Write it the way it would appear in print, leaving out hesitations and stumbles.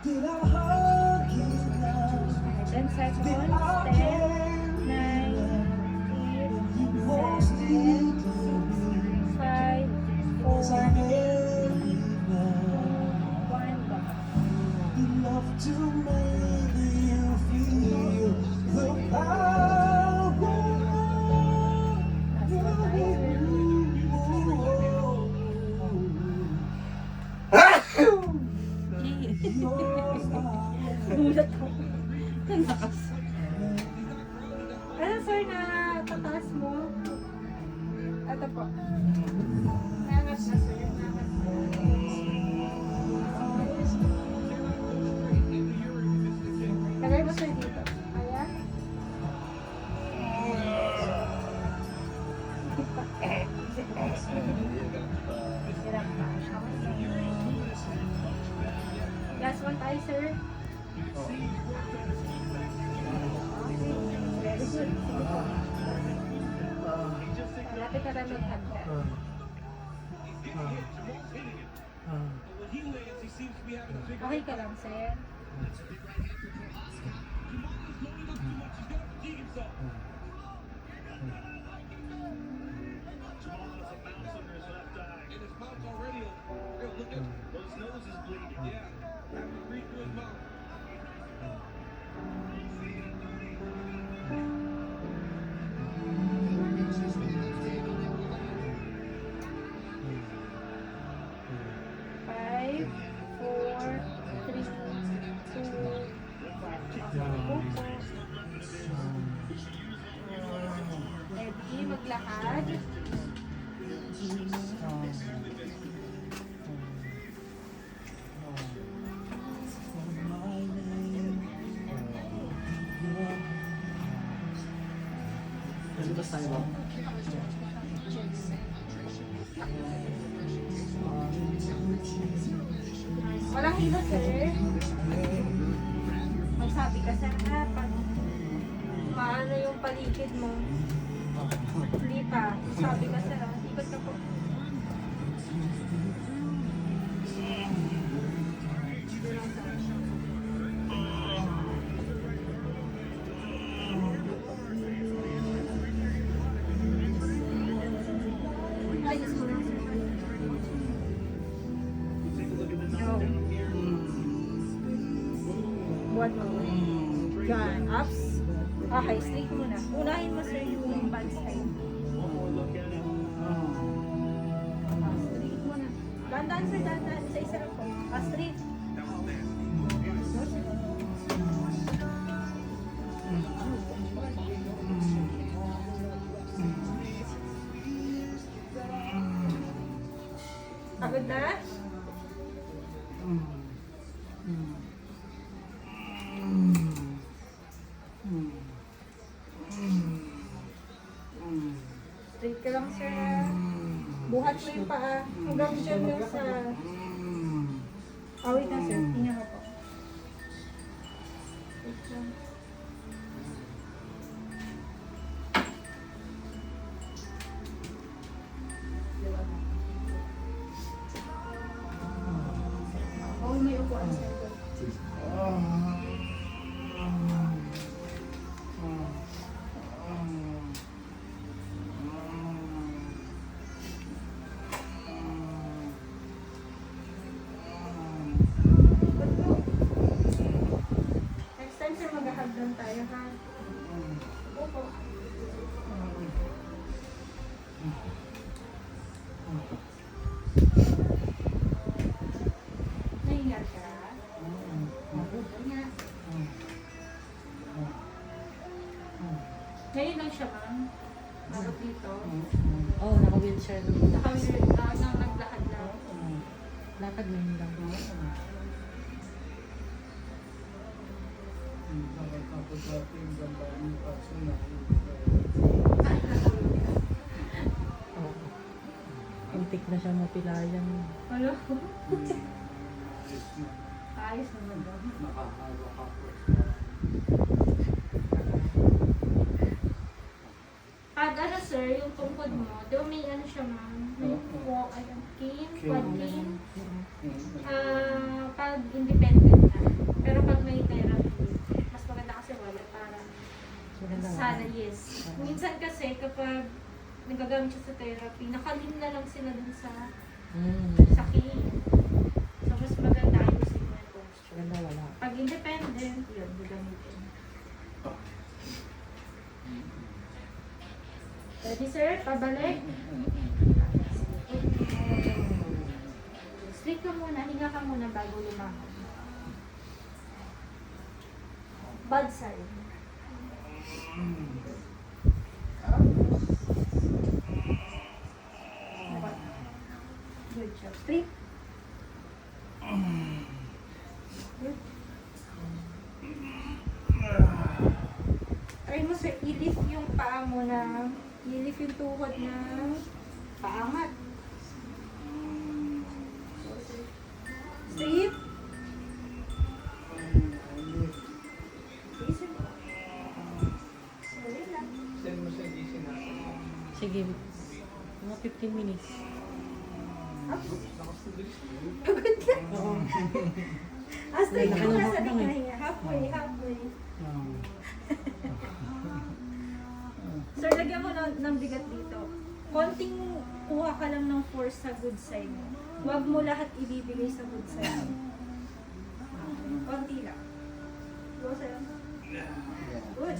Did I hug you now? 10 seconds. 10, 9, 8, 7, 5, 4, 1. Enough to make you feel the power Gulat ako. Ano sir na tataas mo? Ito po. Nangat na sir. Nangat na. Lagay mo sir dito. Ayan. Hirap pa. Last one tayo sir. Very good. Malapit na tayo mag-handa. Okay ka lang, sir? Five, four, three, two, ready, maglakad. Walang hilo, sir. Magsabi ka, sir, ha? Pag paano yung paligid mo? Hindi pa. Sabi ka, sir, ha? Ikot ka po. Ayos mo lang, sir. Buwan mo. Yan. Ups. Okay, straight muna. Unahin mo sir yung bad side. Straight muna. Dandan sir, dandan. Isa-isa ako. Straight. Pagod na? Straight ka lang, sir. Buhat mo yung paa. Hanggang dyan yung sa... Oh, wait na, sir. Tingnan ko po. Wait lang. Oh, may upuan, sir. Next time, sir, mag-hagdan tayo, ha? Opo. Nahingal ka? Ngayon lang siya, ma'am. Marap dito. Oo, naka-wheelchair lang. Naglakad lang. Lakad na yun lang. Oo. Untik na siya mapilayan. Ano? Ayos naman daw. Pag ano sir, yung tungkod mo, di ba may ano siya ma'am? May walk, ay, cane, quad cane. Pag independent na. nagagamit siya sa therapy. Nakalim na lang sila dun sa Mm. sakit. So, mas maganda ayusin mo yung posture. Ganda wala. Pag independent, yun, gagamitin. Ready, sir? Pabalik? Sleep ka muna, hinga ka muna bago lumangon. Bad side. Good job. Sleep. Good. Try mo sir, i-lift yung paa mo na, i-lift yung tuhod na paangat. Sleep. Listen. Sorry lang. Sige. Mga 15 minutes. Pagod ka. Oo. Straight mo na sa Nakalabak lang eh. tingnan. Halfway. Sir, lagyan mo ng bigat dito. Konting kuha ka lang ng force sa good side mo. Huwag mo lahat ibibigay sa good side mo. Konti lang. Go, sir. Good.